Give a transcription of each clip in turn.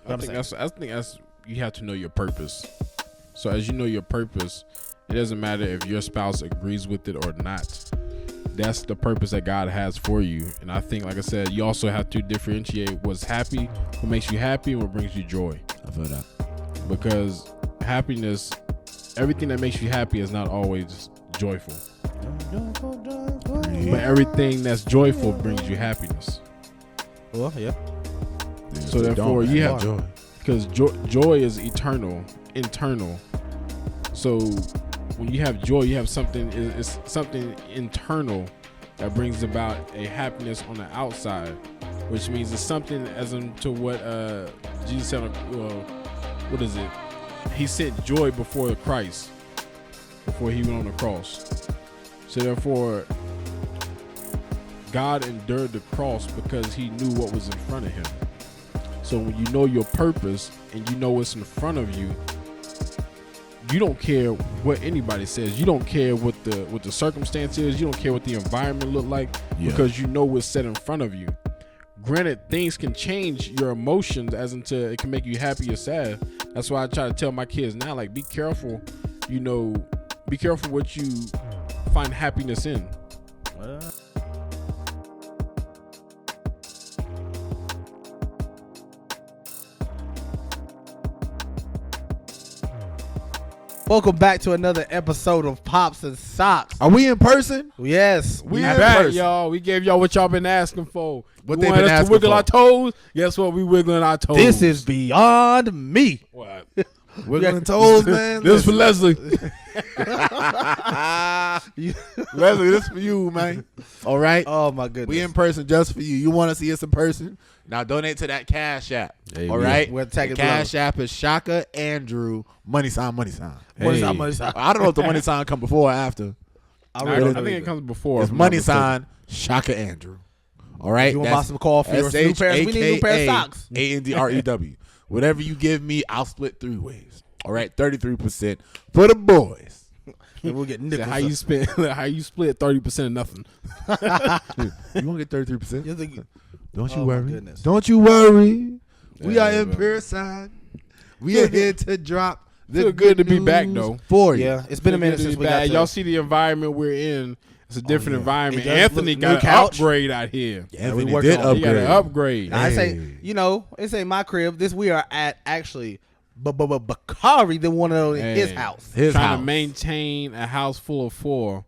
I think that's you have to know your purpose. So as you know your purpose, it doesn't matter if your spouse agrees with it or not. That's the purpose that God has for you. And I think, like I said, you also have to differentiate what's happy, what makes you happy, and what brings you joy. I feel that. Because happiness, everything that makes you happy is not always joyful. But everything that's joyful brings you happiness. Well, yeah. So therefore, you have joy. Because joy is internal. So when you have joy, you have something. It's something internal that brings about a happiness on the outside, which means it's something as into what Jesus said. What is it? He sent joy before the Christ, before he went on the cross. So therefore, God endured the cross because he knew what was in front of him. So when you know your purpose and you know what's in front of you, you don't care what anybody says. You don't care what the circumstance is. You don't care what the environment look like, because you know what's set in front of you. Granted, things can change your emotions as into it can make you happy or sad. That's why I try to tell my kids now, like, be careful. Be careful what you find happiness in. Welcome back to another episode of Pops and Socks. Are we in person? Yes, we back, y'all. We gave y'all what y'all been asking for. What they been asking to wiggle for? our toes? Guess what? We wiggling our toes. This is beyond me. What? Wiggling toes, man. This is for Leslie. Leslie, this for you, man. All right. Oh my goodness. We in person just for you. You want to see us in person? Now donate to that Cash App. Hey, all right. We'll tag the it Cash App is Shaka Andrew money sign. Money sign. I don't know if the money sign come before or after. I think it comes before. It's money sign Shaka Andrew. All right. You want to buy some coffee or some new pairs? We need new pair of socks. ANDREW. Whatever you give me, I'll split 3 ways. All right, 33% for the boys. And we'll get nickels. How you split 30% of nothing? You won't get 33%. Don't you worry. Goodness. Don't you worry. We are in person. We are here to drop the Feel good to be back though. For you. Yeah, it's been a minute since we got to. Y'all see the environment we're in. It's a different environment. It does Anthony look- got new an couch. upgrade out here. Anthony working did on it. He got an upgrade. upgrade. I say, this ain't my crib. We are at actually Bakari, the one in his house. Trying to maintain a house full of 4,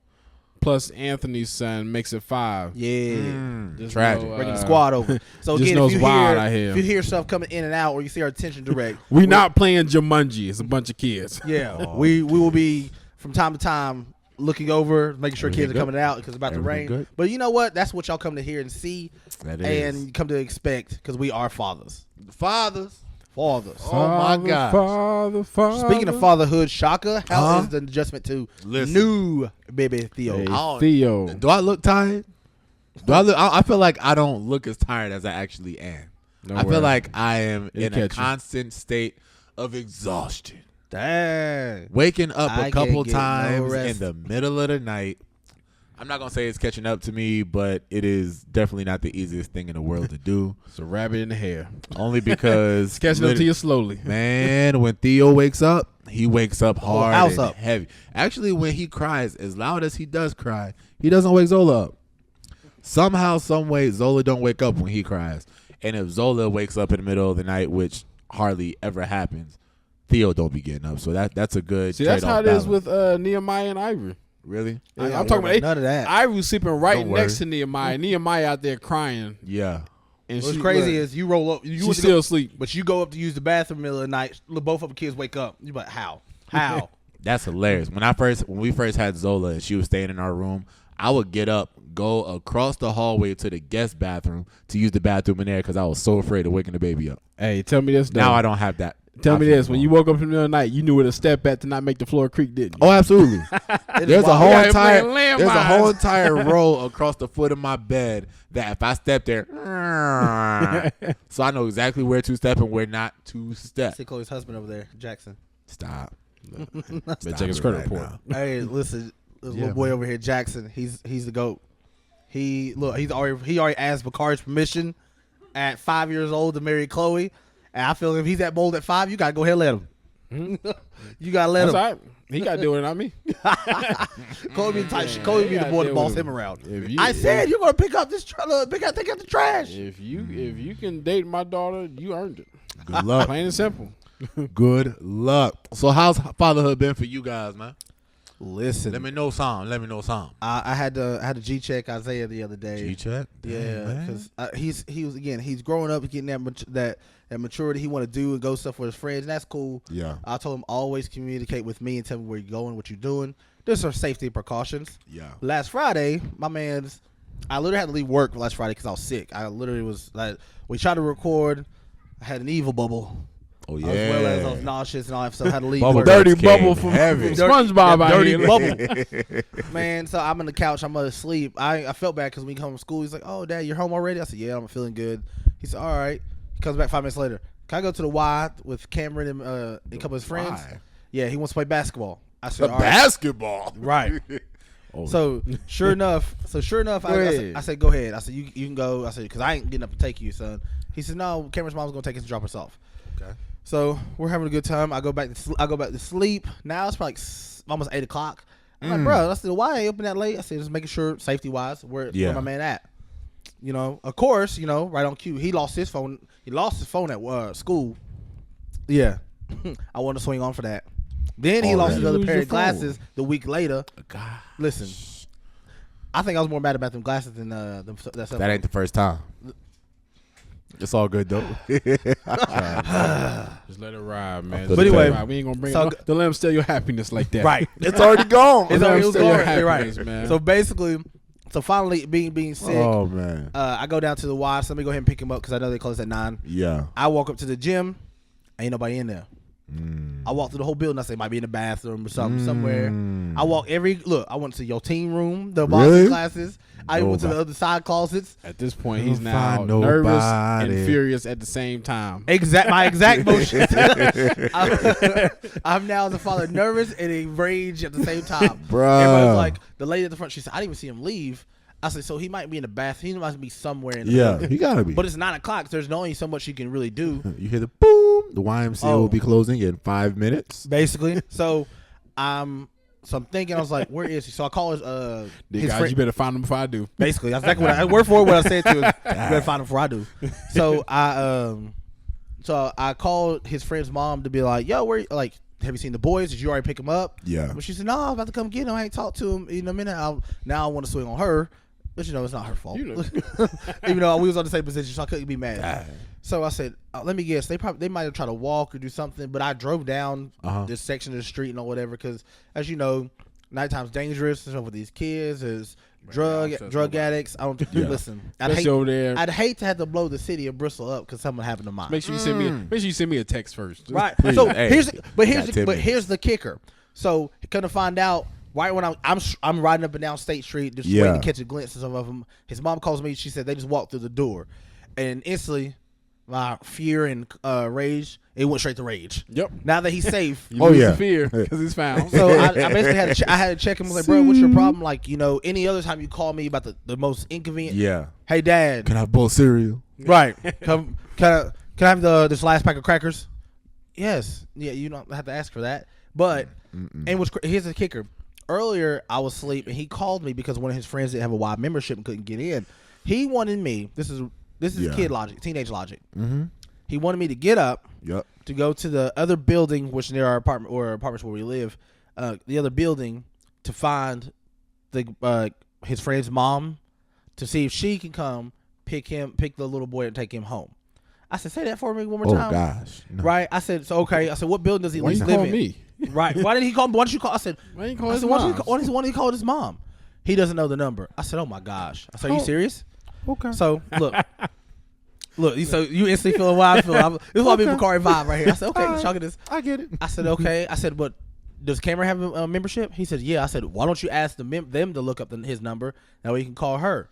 plus Anthony's son makes it 5. Yeah. Just tragic. Bringing the squad over. So just again, knows wild out here. if you hear stuff coming in and out, or you see our attention direct, we not playing Jumanji. It's a bunch of kids. Yeah, we will be from time to time looking over, making sure kids are coming out because it's about to rain. Good. But you know what? That's what y'all come to hear and see, and come to expect, because we are fathers. Fathers. Oh my God. Father. Speaking of fatherhood, Shaka, how is the adjustment to new baby Theo? Hey, Theo. Do I look tired? I feel like I don't look as tired as I actually am. I feel like I am in a constant state of exhaustion. Dang. Waking up a couple times no in the middle of the night. I'm not going to say it's catching up to me, but it is definitely not the easiest thing in the world to do. It's a rabbit in the hair. Only because it's catching up to you slowly. Man, when Theo wakes up, he wakes up hard and up. heavy. Actually, when he cries, as loud as he does cry, he doesn't wake Zola up. Somehow, some way, Zola don't wake up when he cries. And if Zola wakes up in the middle of the night, which hardly ever happens, Theo don't be getting up. So that's a good See, that's how it is with Nehemiah and Ivory. Really? I'm talking about none of that. Ivory was sleeping right next to Nehemiah. Nehemiah out there crying. Yeah. And what's crazy is you roll up. She's still asleep. But you go up to use the bathroom in the middle of the night. Both of the kids wake up. You're like, how? That's hilarious. When we first had Zola and she was staying in our room, I would get up, go across the hallway to the guest bathroom to use the bathroom in there because I was so afraid of waking the baby up. Hey, tell me this. Now I don't have that. Tell me this: when you woke up in the middle of the night, you knew where to step at to not make the floor creak, didn't you? Oh, absolutely. There's a whole entire row across the foot of my bed that if I step there, so I know exactly where to step and where not to step. See Chloe's husband over there, Jackson. Stop. But check his credit report. Hey, listen, this little boy over here, Jackson. He's the GOAT. He already asked Bakari's permission at 5 years old to marry Chloe. And I feel if he's that bold at 5, you gotta go ahead and let him. You gotta let him. All right. He got to do it, not me. Kobe be the boy to boss him around. I said you're gonna pick up this take out the trash. If you can date my daughter, you earned it. Good luck. Plain and simple. Good luck. So how's fatherhood been for you guys, man? Listen, Let me know some. I had to G-check Isaiah the other day. G-check? Yeah, because he's growing up, getting that maturity he want to do and go stuff with his friends, and that's cool. Yeah. I told him always communicate with me and tell me where you're going, what you're doing. There's some safety precautions. Yeah. Last Friday, I literally had to leave work last Friday because I was sick. I literally was like, we tried to record. I had an evil bubble. Oh yeah. As well as I was nauseous and all that stuff. I had to leave. Dirty bubble from SpongeBob out dirty here. bubble. Man, so I'm on the couch. I'm asleep. I felt bad because when he come from school, he's like, "Oh, Dad, you're home already?" I said, "Yeah, I'm feeling good." He said, "All right." He comes back 5 minutes later. Can I go to the Y with Cameron and a couple of his friends? Why? Yeah, he wants to play basketball. I said, "All right." Basketball. Right. Oh. So sure enough, I said, "Go ahead." I said, "You can go." I said, "Because I ain't getting up to take you, son." He said, "No, Cameron's mom's gonna take us and drop us off." Okay. So we're having a good time. I go back to sleep. Now it's probably almost 8 o'clock. I'm like, bro, I said, why ain't open that late? I said, just making sure safety wise, where my man at? You know, of course, right on cue. He lost his phone. He lost his phone at school. Yeah, I want to swing on for that. Then he lost his other pair of glasses the week later. God, listen, I think I was more mad about them glasses than that ain't the first time. It's all good though. Just let it ride, man. But anyway, we ain't gonna bring don't let them steal your happiness like that. Right. It's already gone. It's already gone. Right, man. So basically, finally being sick. Oh man. I go down to the Y. So let me go ahead and pick him up because I know they close at 9. Yeah. I walk up to the gym. Ain't nobody in there. I walk through the whole building. I say might be in the bathroom or something somewhere. I walk I went to your team room, the boxing classes. I went to the other side closets. At this point, he's now nervous and furious at the same time. My exact motion. I'm now the father, nervous and enraged at the same time. Bruh. Everybody's like, the lady at the front, she said, I didn't even see him leave. I said, so he might be in the bathroom. He might be somewhere in the building. He gotta be. But it's 9 o'clock. So there's only so much you can really do. You hear the boom. The YMCA will be closing in 5 minutes. Basically. So I'm thinking, I was like, where is he? So I call his guys, friend. You better find him before I do. Basically, that's exactly what I said to him. You better find him before I do. So I called his friend's mom to be like, yo, have you seen the boys? Did you already pick him up? Yeah. But she said, no, I'm about to come get him. I ain't talked to him in a minute. Now I want to swing on her. But it's not her fault. Even though we was on the same position, so I couldn't be mad. So I said, let me guess. They might have tried to walk or do something, but I drove down this section of the street and whatever because, as you know, nighttime's dangerous. So for these kids, is drug addicts. I don't listen. I'd hate to have to blow the city of Bristol up because something happened to mine. Make sure you send me a text first. Right. So here's the kicker. So kind of find out. Right when I'm riding up and down State Street, just waiting to catch a glimpse of some of them. His mom calls me. She said they just walked through the door, and instantly, my fear and rage, it went straight to rage. Yep. Now that he's safe, the fear because he's found. So I basically had to check him. I was like, bro, what's your problem? Like, any other time you call me about the most inconvenient. Yeah. Hey, Dad. Can I have a bowl of cereal? Right. Can I have this last pack of crackers? Yes. Yeah. You don't have to ask for that. But here's the kicker. Earlier, I was asleep, and he called me because one of his friends didn't have a Y membership and couldn't get in. He wanted me. This is kid logic, teenage logic. Mm-hmm. He wanted me to get up, to go to the other building, which near our apartments where we live, the other building, to find his friend's mom, to see if she can come pick the little boy and take him home. I said, say that for me one more time. Oh gosh, no. Right? I said, so okay. I said, what building does he live in? Why you call me? Right. Why didn't he call? Why didn't you call? I said, why didn't you call his mom? Why did he call his mom? He doesn't know the number. I said, oh my gosh. I said, are you serious? Okay. So look. So you instantly feel what I feel. This is why I be Bakari vibe right here. I said, okay, chalk this. I get it. I said, okay. I said, but does Cameron have a membership? He said, yeah. I said, why don't you ask them to look up his number? That way you can call her.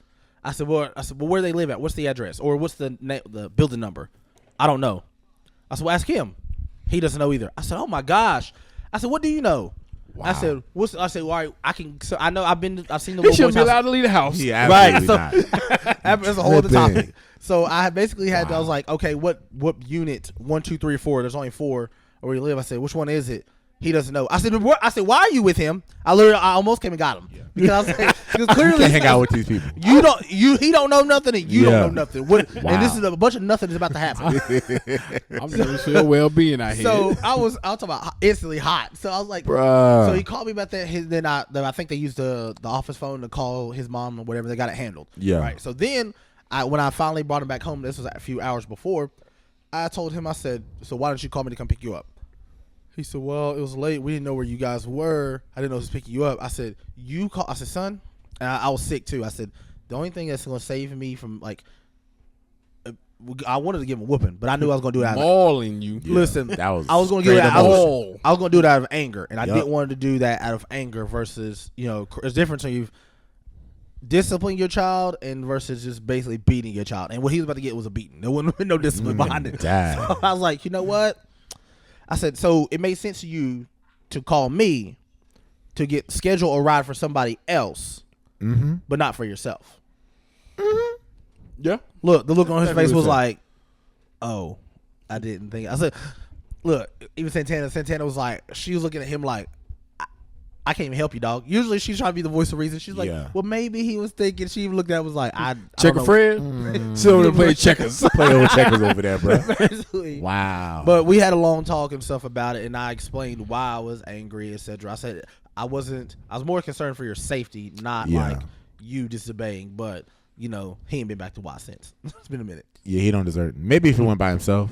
I said, well, where do they live at? What's the address? Or what's the building number? I don't know. I said, well, ask him. He doesn't know either. I said, oh my gosh. I said, what do you know? Wow. I said, "What's?" I said, "Why? I can. So I know I've seen the He little shouldn't boy's be house." allowed to leave the house. Yeah, Right. absolutely So not. that's a whole other Tripping. topic. So I basically had. I was Wow. like, okay, what unit? 1, 2, 3, 4. There's only 4 where you live. I said, which one is it? He doesn't know. I said, why are you with him? I almost came and got him because I was like, because You clearly can't hang out with these people. he don't know nothing and you Yeah. don't know nothing. What, Wow. And this is a bunch of nothing is about to happen. I'm never sure well-being out here. So I was talking about instantly hot. So I was like, Bruh. so he called me about that. Then I think they used the office phone to call his mom or whatever. They got it handled. Yeah. Right. So then when I finally brought him back home, this was a few hours before, I told him, I said, so why don't you call me to come pick you up? He said, well, it was late. We didn't know where you guys were. I didn't know he was picking you up. I said, you call. I said, son, and I was sick too. I said, the only thing that's going to save me from I wanted to give him a whooping, but I knew I was going to do it out of mauling you. Yeah, listen, that was I was going to do straight that. up I bull. was going to do it out of anger, and I Yup. didn't want to do that out of anger versus, there's a difference when you discipline your child and versus just basically beating your child. And what he was about to get was a beating. There wasn't no discipline behind it. Dang. So I was like, you know what? I said, so it made sense to you to call me to schedule a ride for somebody else, but not for yourself. Yeah. Look, the look on his That face really was sad. like, oh, I didn't think. I said, look, even Santana was like, she was looking at him like, I can't even help you, dog. Usually she's trying to be the voice of reason. She's like, Yeah. well, maybe he was thinking. She even looked at it, was like, I Checker don't know. Fred. Sit over there play checkers. Play old checkers over there, bro. Basically. Wow. But we had a long talk and stuff about it, and I explained why I was angry, etc. I said I was more concerned for your safety, not Yeah. like you disobeying. But he ain't been back to Y since. It's been a minute. Yeah, he don't deserve it. Maybe if he went by himself.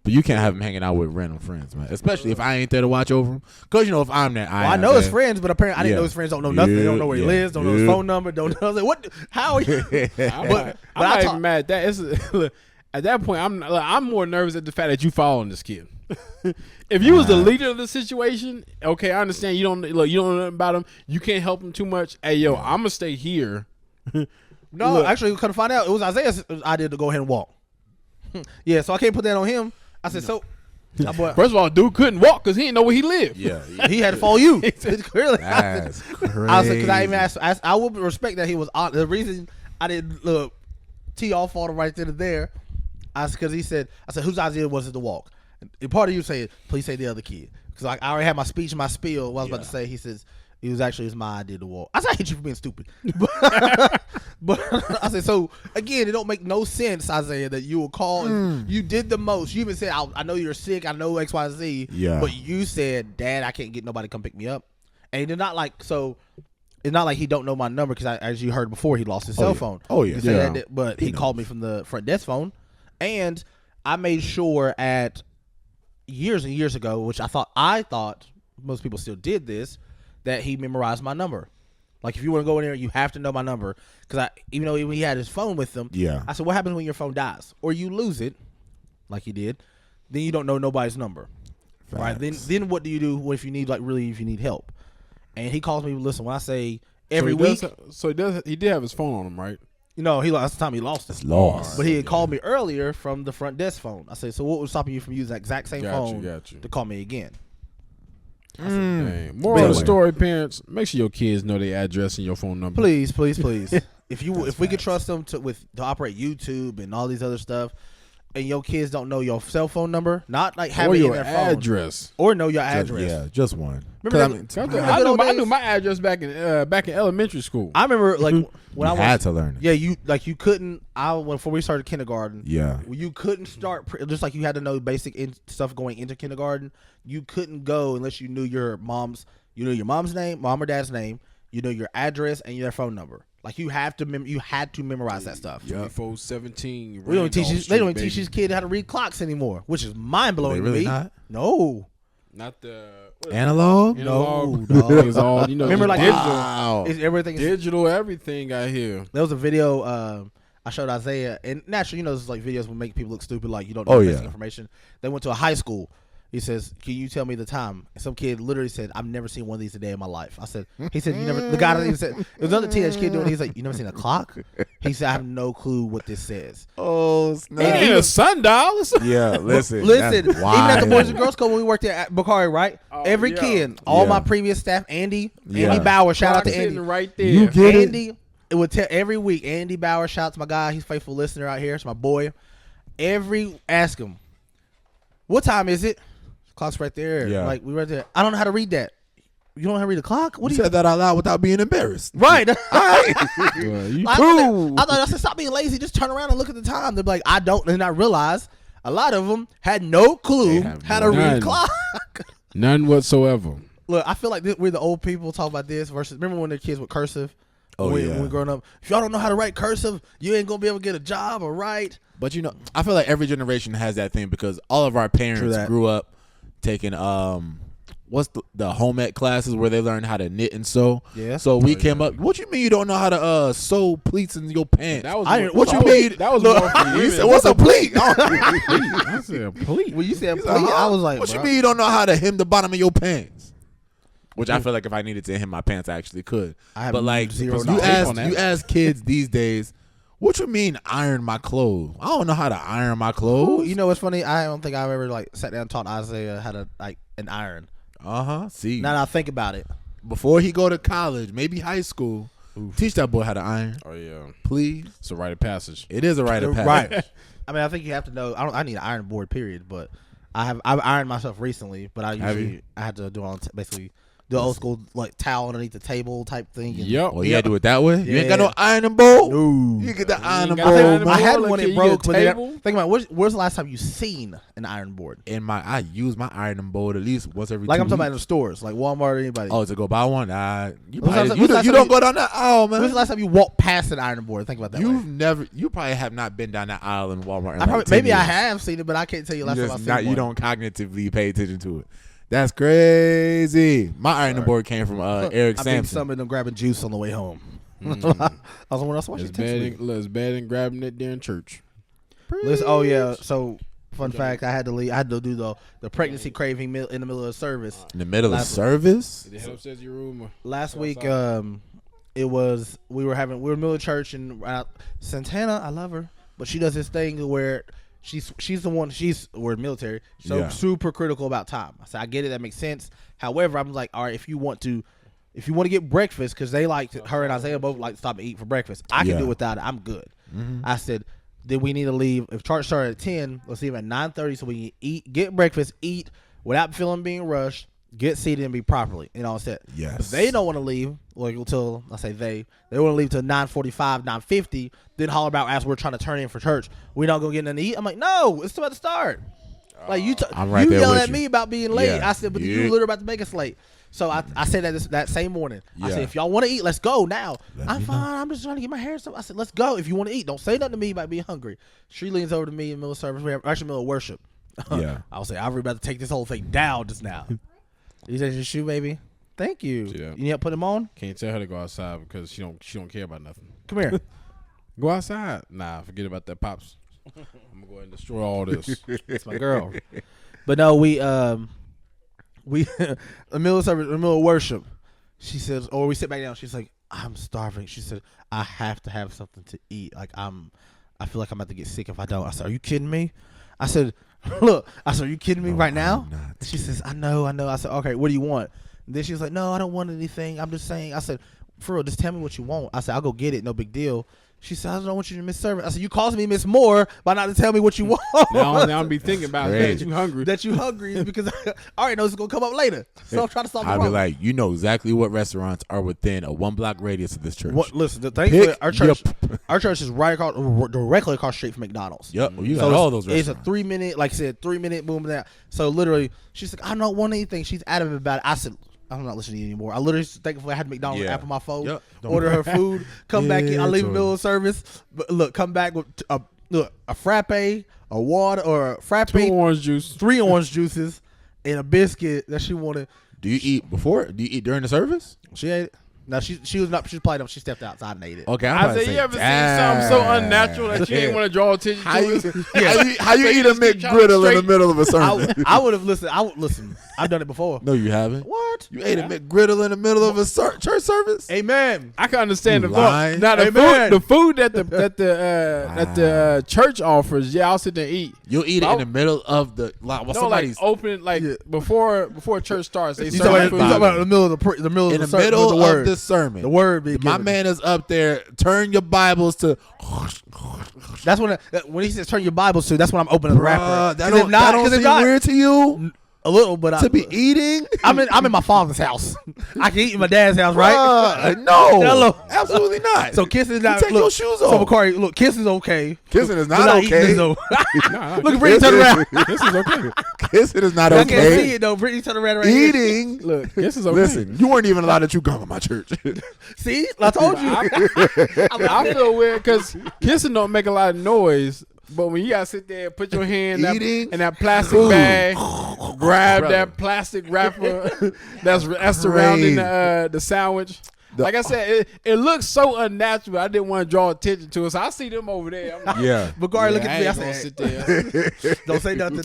But you can't have him hanging out with random friends, man. Especially if I ain't there to watch over him. Because, if I'm there, I know his friends, but apparently I didn't know his friends don't know nothing. They don't know where he lives, don't know his phone number, don't know. I was like, what? How are you? I'm not even mad at that. Look, at that point, I'm more nervous at the fact that you following this kid. If you was the leader of the situation, okay, I understand. You don't know nothing about him. You can't help him too much. Hey, yo, I'm gonna stay here. No, actually, we couldn't find out. It was Isaiah's idea to go ahead and walk. Yeah, so I can't put that on him. I said, First of all, dude couldn't walk because he didn't know where he lived. Yeah. he had to follow you. Clearly, That's crazy. I said, because I even asked, I would respect that he was on. The reason I didn't tee off on him right then and there, because he said, I said, whose idea was it to walk? And part of you said, please say the other kid, because I already had my speech and my spiel. What I was about to say, he says, it was my idea to walk. I said, I hate you for being stupid. But I said, so again, it don't make no sense, Isaiah, that you will call. You did the most. You even said, I know you're sick. I know X, Y, Z. Yeah. But you said, Dad, I can't get nobody to come pick me up. And it's not like it's not like he don't know my number because as you heard before, he lost his cell phone. Oh, yeah. You said Yeah. that, but He he called me from the front desk phone, and I made sure at years and years ago, which I thought most people still did this, that he memorized my number. Like if you want to go in there, you have to know my number because even though he had his phone with him, Yeah. I said, what happens when your phone dies or you lose it, like he did? Then you don't know nobody's number, right? Then what do you do if you need if you need help? And he calls me. Listen, when I say every week, he did have his phone on him, right? that's the time he lost it. It's lost. But he had called me earlier from the front desk phone. I said, so what was stopping you from using that exact same phone Got you. to call me again? Dang. Moral of the story, parents: make sure your kids know their address and your phone number. Please. If we could trust them to operate YouTube and all these other stuff, and your kids don't know your cell phone number, not like having or it in your their phone, address. or know your address. Yeah, just one. Remember I knew my address back in elementary school. I remember when I had to learn it. Yeah, you couldn't. Before we started kindergarten. Yeah. You couldn't start just like you had to know basic stuff going into kindergarten. You couldn't go unless you knew your mom's name, mom or dad's name. You know your address and their phone number. Like you had to memorize that stuff. 2417. They don't even teach these kids how to read clocks anymore, which is mind blowing They really to me. not? No. Not the Analog? analog. No, dog. It's all Remember, like, digital. Wow. Everything. Digital everything I hear. There was a video I showed Isaiah, and naturally, this like videos will make people look stupid, like you don't know Oh, basic yeah. information. They went to a high school. He says, "Can you tell me the time?" And some kid literally said, "I've never seen one of these a day in my life." I said, "He said you never." The guy even said it was another teenage kid doing it. He's like, "You never seen a clock?" He said, I have no clue what this says. Oh, It snap. ain't a sundial. Yeah, listen. Listen, that's even at the wild. Boys and Girls Club when we worked at Bakari, right? Every yeah. kid, all Yeah. my previous staff, Andy Yeah. Bauer, shout out to Clock Andy. sitting right there. You get it? Andy, it would tell every week. Andy Bauer, shout out to my guy. He's a faithful listener out here. It's my boy. Ask him, what time is it? Clock's right there. Yeah. Like we right there. I don't know how to read that. You don't know how to read the clock? What You do you? said that out loud without being embarrassed. Right. Well, you I too. thought I said stop being lazy. Just turn around and look at the time. They're like, I don't, and I realized a lot of them had no clue They have how no to read None. the clock. None whatsoever. Look, I feel like we're the old people talk about this versus. Remember when the kids with cursive? Oh, when, yeah. when we growing up, if y'all don't know how to write cursive, you ain't gonna be able to get a job or write. But you know, I feel like every generation has that thing because all of our True parents that. grew up taking what's the home ec classes where they learn how to knit and sew. Yeah. So we came up. What you mean you don't know how to sew pleats in your pants? That was what you mean? That was Look, more for you women. said, what's a pleat? I said pleat. When you said He's pleat, like, huh? I was like, what you bro. mean you don't know how to hem the bottom of your pants? Which I feel like if I needed to hem my pants, I actually could. I have But like, zero you knowledge on that. ask kids these days, what you mean iron my clothes? I don't know how to iron my clothes. You know what's funny? I don't think I've ever like sat down and taught Isaiah how to like an iron. See, Now that I think about it, before he go to college, maybe high school, teach that boy how to iron, Oh yeah, please. it's a rite of passage. It is a rite of passage. right? I mean, I think you have to know. I need an iron board, period. But I've ironed myself recently, but I Have usually I had to do it on basically the old school like towel underneath the table type thing. And Yep. Oh, you gotta do it that way. You ain't got Yeah. no ironing board. No. You get the ironing got board. the man. ironing I had board, one, can it you broke. get a But then, table? think about it, where's the last time you seen an iron board? In my, I use my ironing board at least once every. Like 2 I'm talking about in weeks. the stores, like Walmart or anybody. Oh, to go buy one? You, When's the probably, last- you, when's the don't- last you time don't you- go down that aisle, man. When's the last time you walked past an iron board? Think about that. You've way. never. You probably have not been down that aisle in Walmart. In I like probably, 10 maybe I years. have seen it, but I can't tell you You, last time I just seen not, one. you don't cognitively pay attention to it. That's crazy. My ironing board came from Eric I think Sampson. some of them grabbing juice on the way home. I was wondering else. Why she It's text bad. me? It's bad than grabbing it there in church. Listen, oh yeah. So fun fact, I had to leave. I had to do the pregnancy craving meal in the middle of the service. In the middle of Last- service. Did they head upstairs to your room? Or? Last week, outside? it was we were in the middle of church and Santana. I love her, but she does this thing where she's the one. We're military, so Yeah. super critical about time. I said I get it, that makes sense. However, I'm like, all right, if you want to get breakfast, because they her and Isaiah both like to stop and eat for breakfast. I can Yeah. do it without it. I'm good. I said, then we need to leave. If church started at 10, let's leave at 9:30 so we can eat, get breakfast, eat without feeling being rushed, get seated and be properly. You know what I'm saying? Yes. If they don't want to leave, like until I say they want to leave till 9:45, 9:50, then holler about as we're trying to turn in for church. We're not gonna get nothing to eat. I'm like, no, it's about to start. Like I'm right you there yelling with at you. me about being late. Yeah. I said, but Yeah. you literally about to make us late. So I said that same morning. I Yeah. said, if y'all want to eat, let's go now. Let I'm me fine. know. I'm just trying to get my hair. So I said, let's go. If you want to eat, don't say nothing to me about being hungry. She leans over to me in the middle of service. We have actually middle of worship. Yeah. I was like, I'm about to take this whole thing down just now. You said your shoe, baby. Thank you. Yeah. You need to put them on. Can't tell her to go outside because she don't care about nothing. Come here. Go outside. Nah, forget about that, pops. I'm gonna go ahead and destroy all this. That's my girl. But no, we in the middle of service, in the middle of worship. She says, or we sit back down. She's like, I'm starving. She said, I have to have something to eat. Like I feel like I'm about to get sick if I don't. I said, are you kidding me? I said, look. I said, are you kidding me right now? I'm not. She says, I know. I said, okay, what do you want? And then she was like, no, I don't want anything. I'm just saying. I said, for real, just tell me what you want. I said, I'll go get it. No big deal. She said, I don't want you to miss service. I said, you caused me miss more by not to tell me what you want. now I'm be thinking about Great. that. You hungry? That you hungry because I already know it's going to come up later. So I'm trying to solve the I'll be problem. like, you know exactly what restaurants are within a 1 block radius of this church. Listen, the thing is, Pick our church is right across, directly across street from McDonald's. Yep, well, you So got all those it's a restaurants. 3 minute, like I said, 3 minute boom that. So literally, she's like, I don't want anything. She's adamant about it. I said, I'm not listening to you anymore. I literally thankfully I had McDonald's Yeah. app on my phone. Yep. Order her food. Come back in. I leave in the middle of service. But look, come back with a frappe, a water, or a frappe, 2 orange juice. 3 orange juices, and a biscuit that she wanted. Do you eat before? Do you eat during the service? She ate it. No, she was not. She was probably not. She stepped outside and ate it. Okay, I'm I about to said, say, you ever seen something so unnatural that you didn't want to draw attention How you, to? how you eat a just keep trying to McGriddle in the straighten- middle of a sermon? I would have listened. Listen. I've done it before. No, you haven't. What? You ate a McGriddle in the middle of a church service? Amen. I can understand You the lying. food. Now Amen. the food that the church offers, yeah, I'll sit there and eat. You'll eat it in the middle of the No, somebody's like open, like before church starts. They You serve talking food. about the middle of the middle in of the the middle the of word. the sermon. The word be My given. man is up there. Turn your Bibles to. That's when he says turn your Bibles to. That's when I'm opening the wrapper. Bruh, that 'Cause don't, that don't seem weird to you a little, but to be eating. I'm in my father's house. I can eat in my dad's house, right? Bruh, no, Hello. absolutely not. So kissing is not. take look, your shoes So off. Bakari, look, kissing is okay. Kissing is But not eating okay. is no. Nah, Look at Brittany turn around. this is okay. Kissing is not I can't see okay. it though. Brittany turn around right here. Eating. Look, this is okay. Listen, you weren't even allowed to chew gum in my church. See, I told you. I feel weird because kissing don't make a lot of noise. But when you gotta sit there and put your hand Eating in that plastic food. bag, grab Brother. that plastic wrapper that's surrounding the sandwich. Like I said, it looks so unnatural. I didn't want to draw attention to it, so I see them over there. I'm like, Yeah. Bakari, look I at me. I ain't gonna said, sit there. don't say nothing.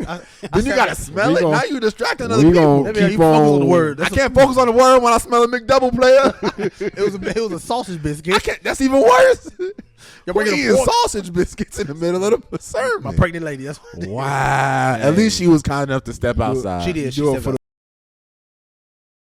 Then you gotta smell We it. gon- Now you distracting other we people. gon' Maybe you keep focus on on the word. I can't focus on the word when I smell a McDouble player. It was a sausage biscuit. I can't. That's even worse. You're We're bringing a eating fork. sausage biscuits in the middle of the sermon. My pregnant lady. That's what Wow. At least she was kind enough to step outside. she did. She Do it said for the